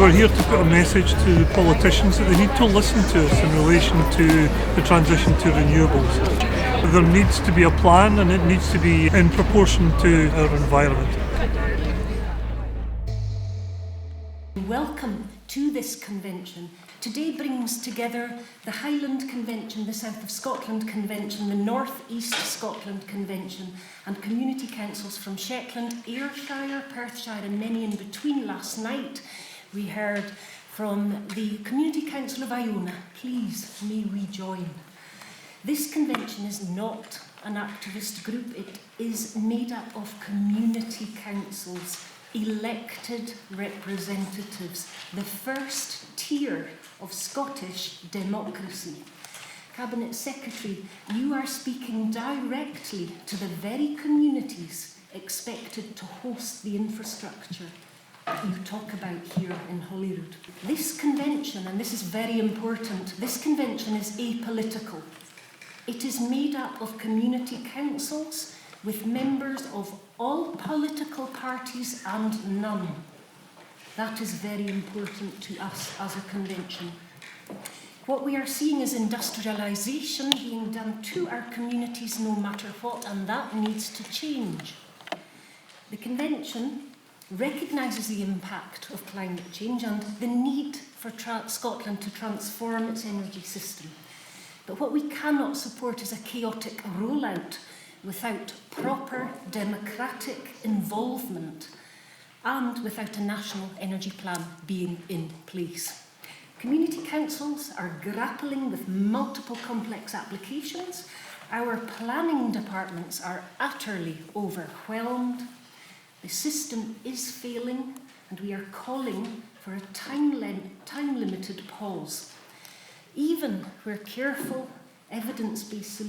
we're here to put a message to the politicians that they need to listen to us in relation to the transition to renewables. There needs to be a plan, and it needs to be in proportion to our environment. Welcome to this convention. Today brings together the Highland Convention, the South of Scotland Convention, the North East Scotland Convention, and community councils from Shetland, Ayrshire, Perthshire and many in between. Last night we heard from the Community Council of Iona. Please, may we join. This convention is not an activist group. It is made up of community councils, elected representatives, the first tier of Scottish democracy. Cabinet Secretary, you are speaking directly to the very communities expected to host the infrastructure you talk about here in Holyrood. This convention, and this is very important, this convention is apolitical. It is made up of community councils with members of all political parties and none. That is very important to us as a convention. What we are seeing is industrialisation being done to our communities no matter what, and that needs to change. The convention recognises the impact of climate change and the need for Scotland to transform its energy system. But what we cannot support is a chaotic rollout without proper democratic involvement and without a national energy plan being in place. Community councils are grappling with multiple complex applications. Our planning departments are utterly overwhelmed. The system is failing, and we are calling for a time-limited pause. Even where careful evidence-based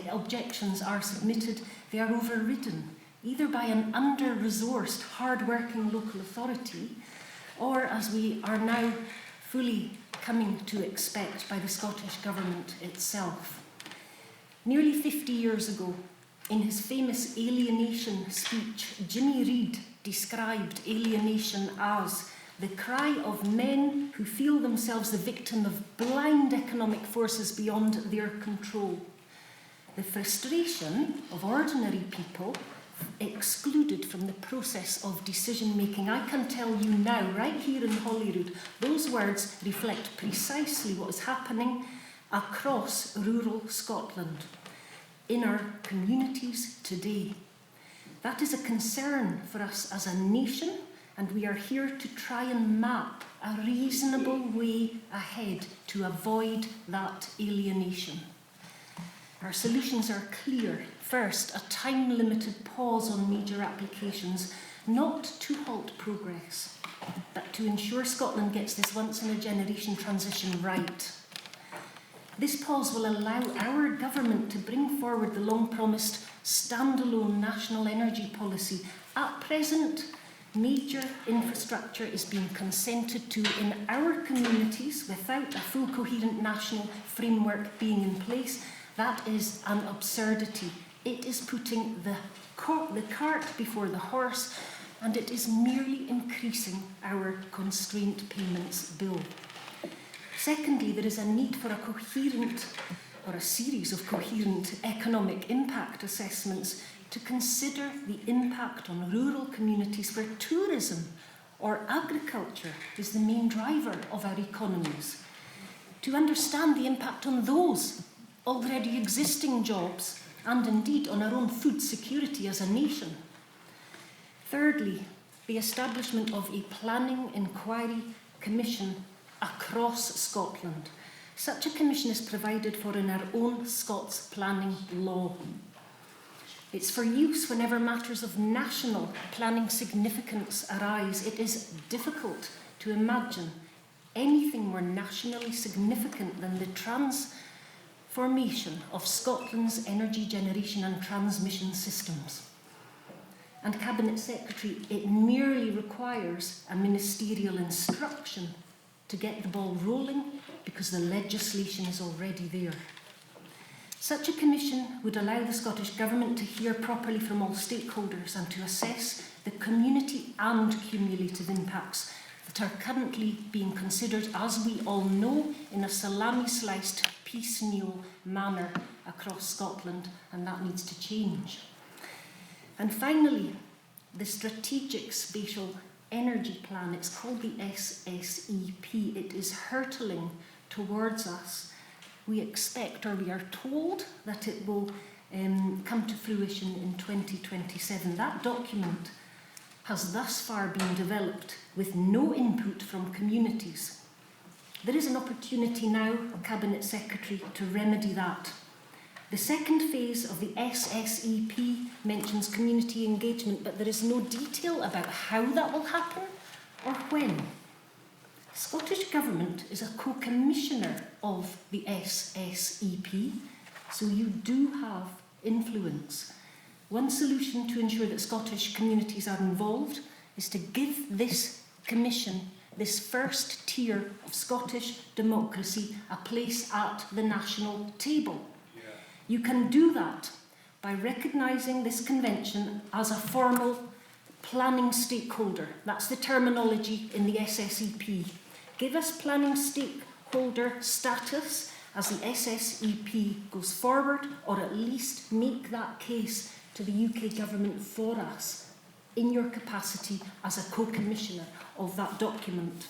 objections are submitted, they are overridden, either by an under-resourced, hard-working local authority, or, as we are now fully coming to expect, by the Scottish Government itself. Nearly 50 years ago, in his famous alienation speech, Jimmy Reid described alienation as the cry of men who feel themselves the victim of blind economic forces beyond their control. The frustration of ordinary people excluded from the process of decision-making. I can tell you now, right here in Holyrood, those words reflect precisely what is happening across rural Scotland, in our communities today. That is a concern for us as a nation, and we are here to try and map a reasonable way ahead to avoid that alienation. Our solutions are clear. First, a time-limited pause on major applications, not to halt progress, but to ensure Scotland gets this once-in-a-generation transition right. This pause will allow our government to bring forward the long-promised standalone national energy policy. At present, major infrastructure is being consented to in our communities without a full coherent national framework being in place. That is an absurdity. It is putting the cart before the horse, and it is merely increasing our constraint payments bill. Secondly, there is a need for a series of coherent economic impact assessments to consider the impact on rural communities where tourism or agriculture is the main driver of our economies, to understand the impact on those already existing jobs and indeed on our own food security as a nation. Thirdly, the establishment of a planning inquiry commission across Scotland. Such a commission is provided for in our own Scots planning law. It's for use whenever matters of national planning significance arise. It is difficult to imagine anything more nationally significant than the transformation of Scotland's energy generation and transmission systems. And Cabinet Secretary, it merely requires a ministerial instruction to get the ball rolling because the legislation is already there. Such a commission would allow the Scottish Government to hear properly from all stakeholders and to assess the community and cumulative impacts that are currently being considered, as we all know, in a salami-sliced, piecemeal manner across Scotland, and that needs to change. And finally, the Strategic Spatial Energy Plan, it's called the SSEP. It is hurtling towards us. We expect, or we are told, that it will come to fruition in 2027. That document has thus far been developed with no input from communities. There is an opportunity now, Cabinet Secretary, to remedy that. The second phase of the SSEP mentions community engagement, but there is no detail about how that will happen or when. Scottish Government is a co-commissioner of the SSEP, so you do have influence. One solution to ensure that Scottish communities are involved is to give this commission, this first tier of Scottish democracy, a place at the national table. Yeah. You can do that by recognising this convention as a formal planning stakeholder. That's the terminology in the SSEP. Give us planning stakeholder status as the SSEP goes forward, or at least make that case to the UK Government for us in your capacity as a co-commissioner of that document.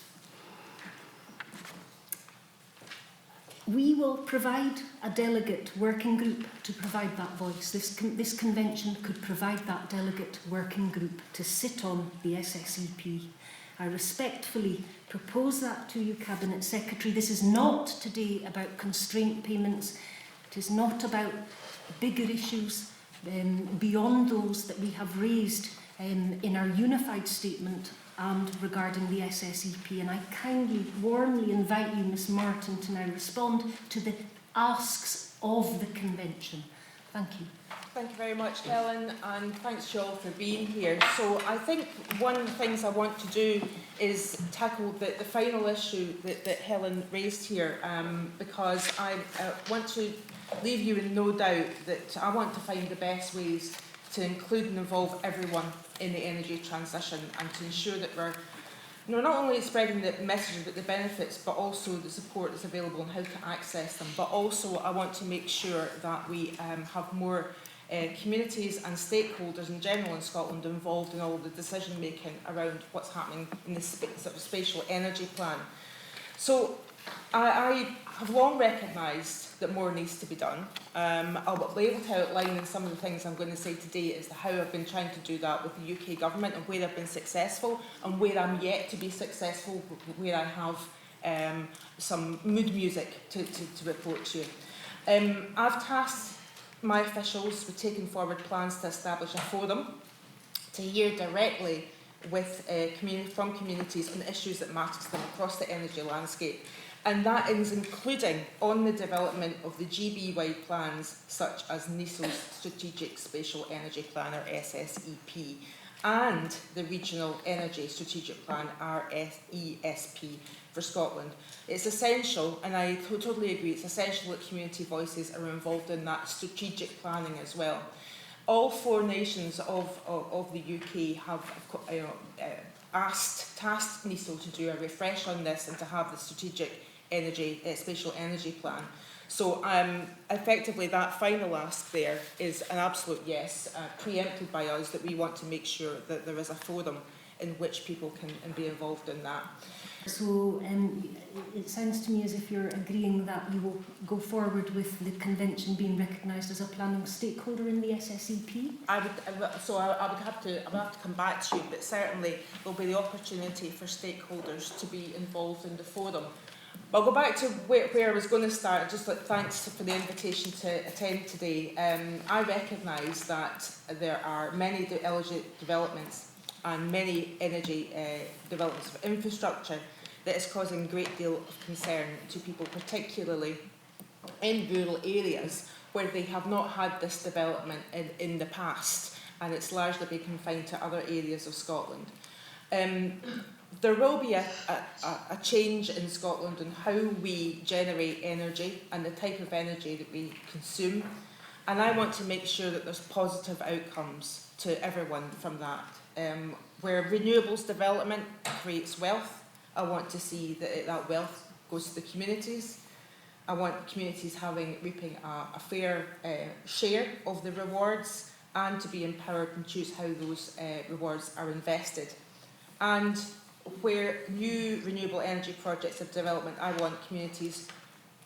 We will provide a delegate working group to provide that voice. This convention could provide that delegate working group to sit on the SSEP. I respectfully propose that to you, Cabinet Secretary. This is not today about constraint payments. It is not about bigger issues beyond those that we have raised in our unified statement and regarding the SSEP. And I kindly, warmly invite you, Ms Martin, to now respond to the asks of the convention. Thank you. Thank you very much, Helen, and thanks you all for being here. So I think one of the things I want to do is tackle the final issue that Helen raised here, because I want to leave you in no doubt that I want to find the best ways to include and involve everyone in the energy transition, and to ensure that we're not only spreading the message about the benefits, but also the support that's available and how to access them. But also I want to make sure that we have more communities and stakeholders in general in Scotland involved in all of the decision making around what's happening in the sort of spatial energy plan. So I have long recognised that more needs to be done. I'll be able to outline in some of the things I'm going to say today as to how I've been trying to do that with the UK Government, and where I've been successful and where I'm yet to be successful, where I have some mood music to report to you. I've tasked my officials with taking forward plans to establish a forum to hear directly with from communities on issues that matter to them across the energy landscape. And that is including on the development of the GB-wide plans, such as NESO's Strategic Spatial Energy Plan, or SSEP, and the Regional Energy Strategic Plan, RESP, for Scotland. It's essential, and I totally agree, it's essential that community voices are involved in that strategic planning as well. All four nations of the UK have tasked NESO to do a refresh on this and to have the strategic spatial energy plan. So effectively that final ask there is an absolute yes, preempted by us, that we want to make sure that there is a forum in which people can be involved in that. So it sounds to me as if you're agreeing that you will go forward with the convention being recognised as a planning stakeholder in the SSEP? I would have to come back to you, but certainly there'll be the opportunity for stakeholders to be involved in the forum. I'll go back to where I was going to start. Just thanks for the invitation to attend today. I recognise that there are many energy developments and many energy developments of infrastructure that is causing a great deal of concern to people, particularly in rural areas where they have not had this development in the past, and it's largely been confined to other areas of Scotland. There will be a change in Scotland in how we generate energy and the type of energy that we consume, and I want to make sure that there's positive outcomes to everyone from that. Where renewables development creates wealth I want to see that wealth goes to the communities. I want communities reaping a fair share of the rewards, and to be empowered and choose how those rewards are invested. And where new renewable energy projects of development, I want communities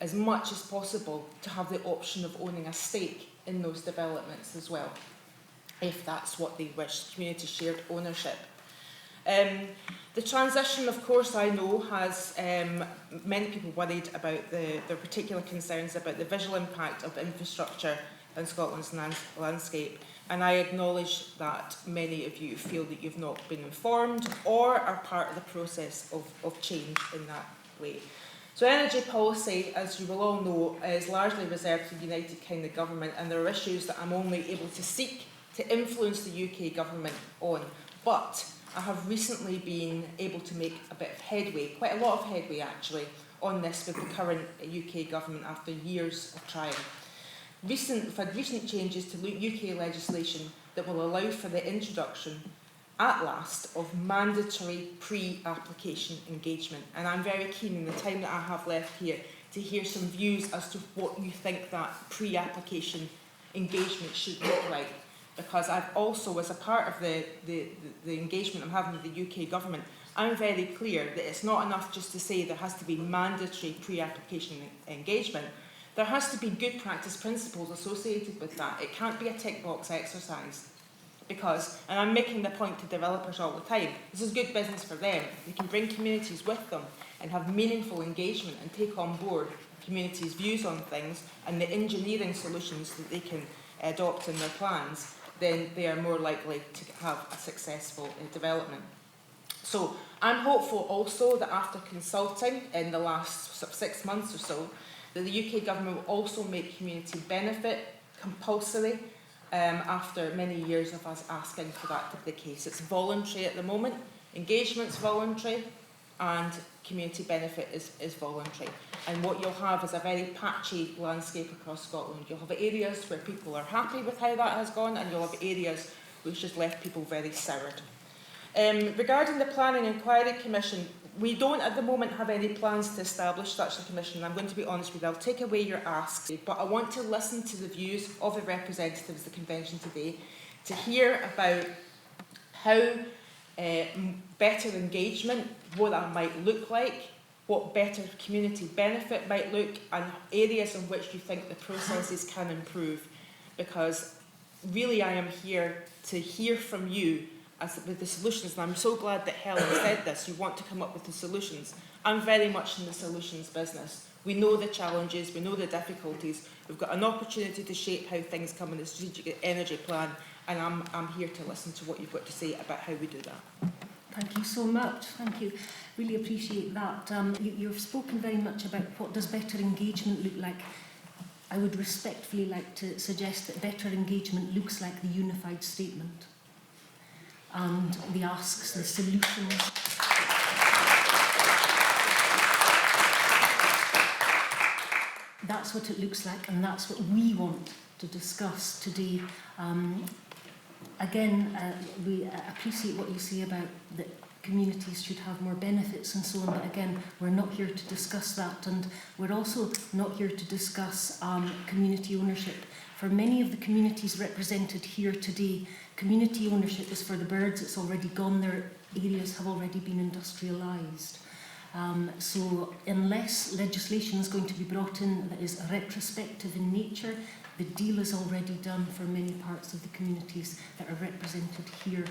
as much as possible to have the option of owning a stake in those developments as well, if that's what they wish, community shared ownership. The transition, of course, I know has many people worried about the particular concerns about the visual impact of infrastructure in Scotland's landscape, and I acknowledge that many of you feel that you've not been informed or are part of the process of change in that way. So energy policy, as you will all know, is largely reserved to the United Kingdom government, and there are issues that I'm only able to seek to influence the UK government on. But I have recently been able to make a bit of headway, quite a lot of headway actually, on this with the current UK government after years of trying. We've had recent changes to UK legislation that will allow for the introduction, at last, of mandatory pre-application engagement. And I'm very keen in the time that I have left here to hear some views as to what you think that pre-application engagement should look like. Because I've also, as a part of the engagement I'm having with the UK government, I'm very clear that it's not enough just to say there has to be mandatory pre-application engagement. There has to be good practice principles associated with that. It can't be a tick box exercise. Because, and I'm making the point to developers all the time, this is good business for them. They can bring communities with them and have meaningful engagement and take on board communities' views on things and the engineering solutions that they can adopt in their plans. Then they are more likely to have a successful development. So I'm hopeful also that after consulting in the last 6 months or so, that the UK government will also make community benefit compulsory after many years of us asking for that to be the case. It's voluntary at the moment, engagement's voluntary, and community benefit is voluntary. And what you'll have is a very patchy landscape across Scotland. You'll have areas where people are happy with how that has gone, and you'll have areas which just left people very soured. Regarding the Planning Inquiry Commission, we don't at the moment have any plans to establish such a commission. I'm going to be honest with you, I'll take away your ask, but I want to listen to the views of the representatives of the convention today to hear about how better engagement, what that might look like, what better community benefit might look, and areas in which you think the processes can improve. Because really I am here to hear from you with the solutions, and I'm so glad that Helen said this, you want to come up with the solutions. I'm very much in the solutions business. We know the challenges, we know the difficulties, we've got an opportunity to shape how things come in the strategic energy plan, and I'm here to listen to what you've got to say about how we do that. Thank you so much. Thank you. Really appreciate that. You've spoken very much about what does better engagement look like. I would respectfully like to suggest that better engagement looks like the unified statement. And the asks, the solutions. That's what it looks like, and that's what we want to discuss today. Again, we appreciate what you say about that communities should have more benefits and so on, but again, we're not here to discuss that, and we're also not here to discuss community ownership. For many of the communities represented here today, community ownership is for the birds. It's already gone. Their areas have already been industrialised. So unless legislation is going to be brought in that is retrospective in nature, the deal is already done for many parts of the communities that are represented here.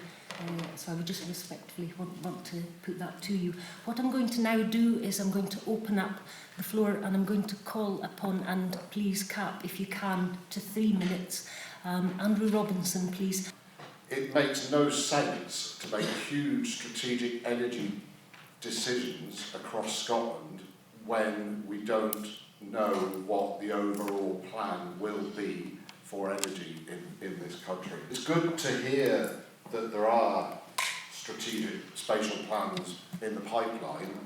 So I would just respectfully want to put that to you. What I'm going to now do is I'm going to open up the floor, and I'm going to call upon, and please cap if you can, to 3 minutes. Andrew Robinson, please. It makes no sense to make huge strategic energy decisions across Scotland when we don't know what the overall plan will be for energy in this country. It's good to hear that there are strategic spatial plans in the pipeline.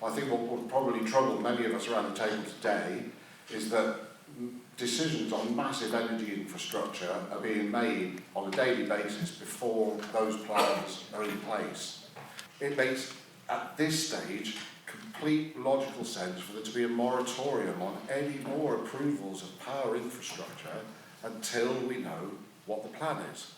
I think what will probably trouble many of us around the table today is that decisions on massive energy infrastructure are being made on a daily basis before those plans are in place. It makes at this stage, complete logical sense for there to be a moratorium on any more approvals of power infrastructure until we know what the plan is.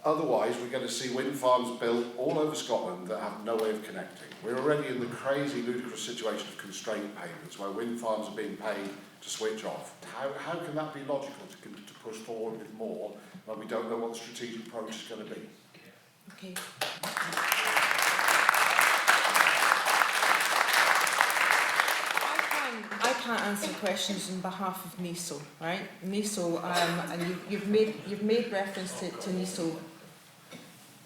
Otherwise, we're going to see wind farms built all over Scotland that have no way of connecting. We're already in the crazy, ludicrous situation of constraint payments, where wind farms are being paid to switch off. How can that be logical to push forward with more when we don't know what the strategic approach is going to be? Okay. I can't answer questions on behalf of NESO, right? NESO, and you've made reference to NESO.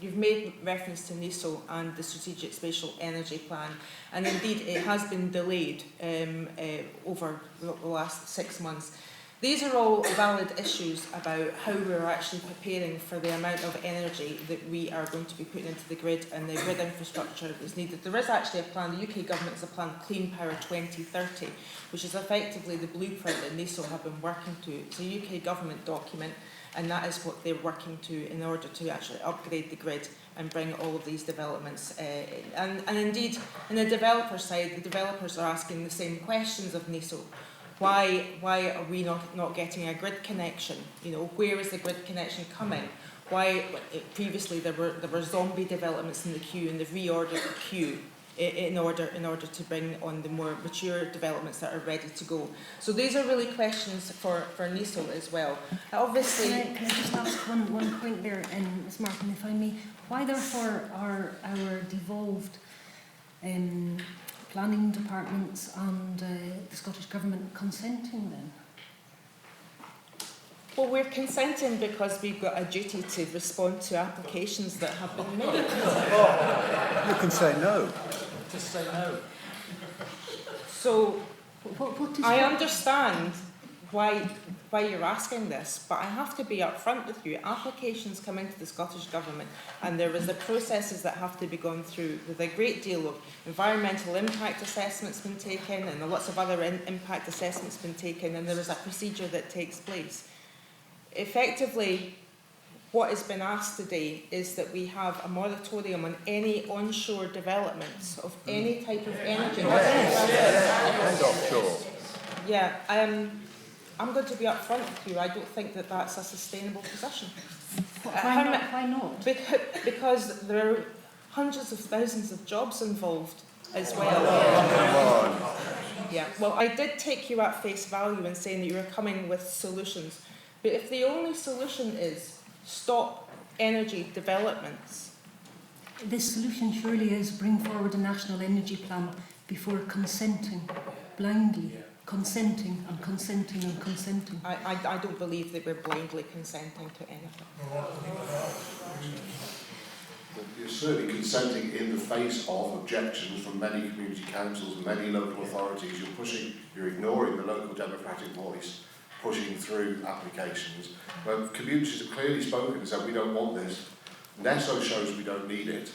You've made reference to NESO and the Strategic Spatial Energy Plan, and indeed it has been delayed over the last 6 months. These are all valid issues about how we're actually preparing for the amount of energy that we are going to be putting into the grid and the grid infrastructure that is needed. There is actually a plan, the UK government has a plan, Clean Power 2030, which is effectively the blueprint that NESO have been working to. It's a UK government document, and that is what they're working to in order to actually upgrade the grid and bring all of these developments in. And indeed, on the developer side, the developers are asking the same questions of NESO. Why are we not getting a grid connection? You know, where is the grid connection coming? Why previously there were zombie developments in the queue, and they've reordered the queue in order to bring on the more mature developments that are ready to go. So these are really questions for NESO as well. Obviously, can I just ask one point there, Ms. Martin, if I may? Why therefore are our devolved planning departments and the Scottish Government consenting then? well, we're consenting because we've got a duty to respond to applications that have been made. You can say no. Just say no. So What is I what- understand why you're asking this, but I have to be upfront with you. Applications come into the Scottish Government, and there is the processes that have to be gone through, with a great deal of environmental impact assessments been taken, and lots of other impact assessments been taken, and there is a procedure that takes place. Effectively, what has been asked today is that we have a moratorium on any onshore developments of any type of energy. And offshore. Yeah, I'm going to be upfront with you. I don't think that that's a sustainable position. Why not? Because there are hundreds of thousands of jobs involved as well. Come on. Yeah, well, I did take you at face value in saying that you were coming with solutions. But if the only solution is stop energy developments, The solution surely is bring forward a national energy plan before consenting blindly. Consenting and consenting and consenting. I don't believe that we're blindly consenting to anything. You're certainly consenting in the face of objections from many community councils and many local authorities. You're ignoring the local democratic voice, pushing through applications. But communities have clearly spoken and said, we don't want this. NESO shows we don't need it.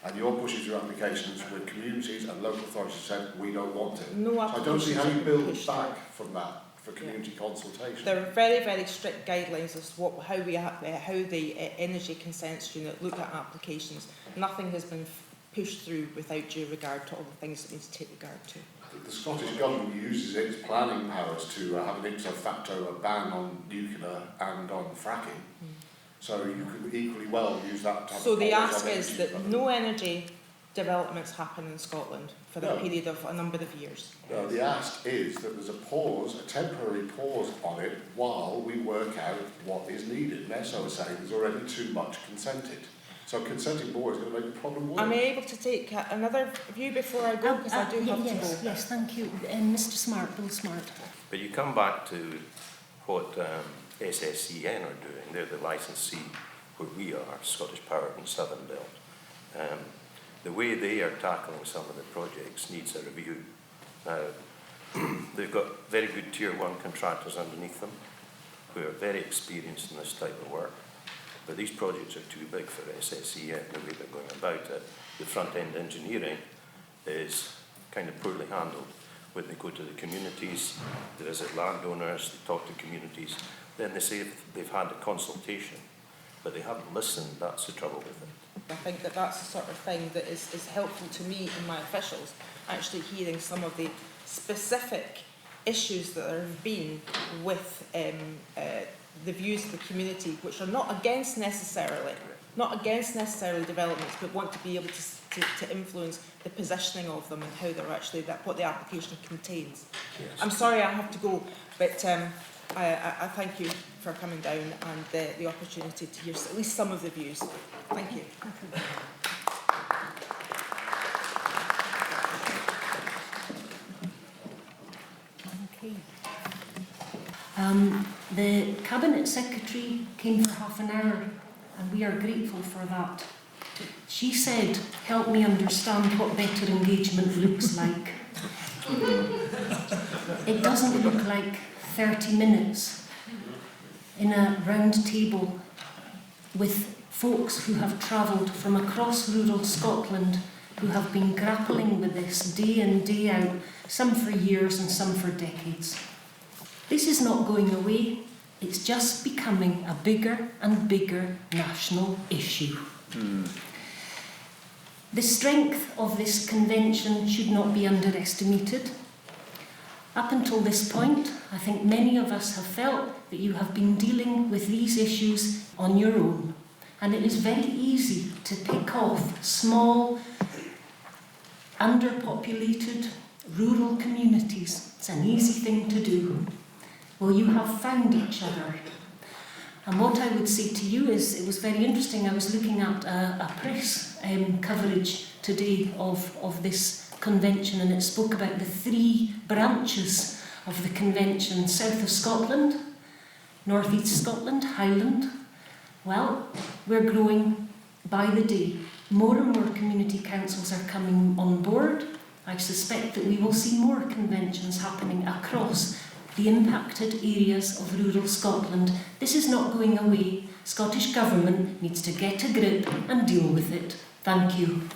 And you're pushing through applications where communities and local authorities have said, we don't want it. No So I don't see how you applications build pushed back from that for community consultation. There are very, very strict guidelines as to how the energy consents unit look at applications. Nothing has been pushed through without due regard to all the things that we need to take regard to. The Scottish Government uses its planning powers to have an ipso facto a ban on nuclear and on fracking. So you could equally well use that type So of the policy ask on is energy that development. no energy developments happen in Scotland for a No. period of a number of years. No, the ask is that there's a pause, a temporary pause on it while we work out what is needed. NESO is saying there's already too much consented. So consenting more is going to make the problem worse. Am I able to take another view before I go? Because I do have to go. Yes, thank you. Mr. Smart, Bill Smart. But you come back to what SSEN are doing. They're the licensee where we are, Scottish Power and Southern Belt. The way they are tackling some of the projects needs a review. Now, they've got very good Tier 1 contractors underneath them who are very experienced in this type of work. But these projects are too big for SSEN, the way they're going about it. The front-end engineering is kind of poorly handled. When they go to the communities, they visit landowners, they talk to communities, then they say they've had a consultation. but they haven't listened. That's the trouble with it. I think that that's the sort of thing that is helpful to me and my officials, actually hearing some of the specific issues that there have been with the views of the community, which are not against necessarily developments, but want to be able to influence the positioning of them and how they're actually, what the application contains. Yes. I'm sorry I have to go, but I thank you for coming down and the opportunity to hear at least some of the views. Thank you. Okay. The Cabinet Secretary came for half an hour, and we are grateful for that. She said, "Help me understand what better engagement looks like." It doesn't look like 30 minutes in a round table with folks who have travelled from across rural Scotland, who have been grappling with this day in, day out, some for years and some for decades. This is not going away, it's just becoming a bigger and bigger national issue. The strength of this convention should not be underestimated. Up until this point, I think many of us have felt that you have been dealing with these issues on your own. And it is very easy to pick off small, underpopulated, rural communities. It's an easy thing to do. Well, you have found each other. And what I would say to you is, it was very interesting. I was looking at a press coverage today of this convention, and it spoke about the 3 branches of the convention: south of Scotland, north east Scotland, Highland. Well, we're growing by the day. More and more community councils are coming on board. I suspect that we will see more conventions happening across the impacted areas of rural Scotland. This is not going away. Scottish Government needs to get a grip and deal with it. Thank you.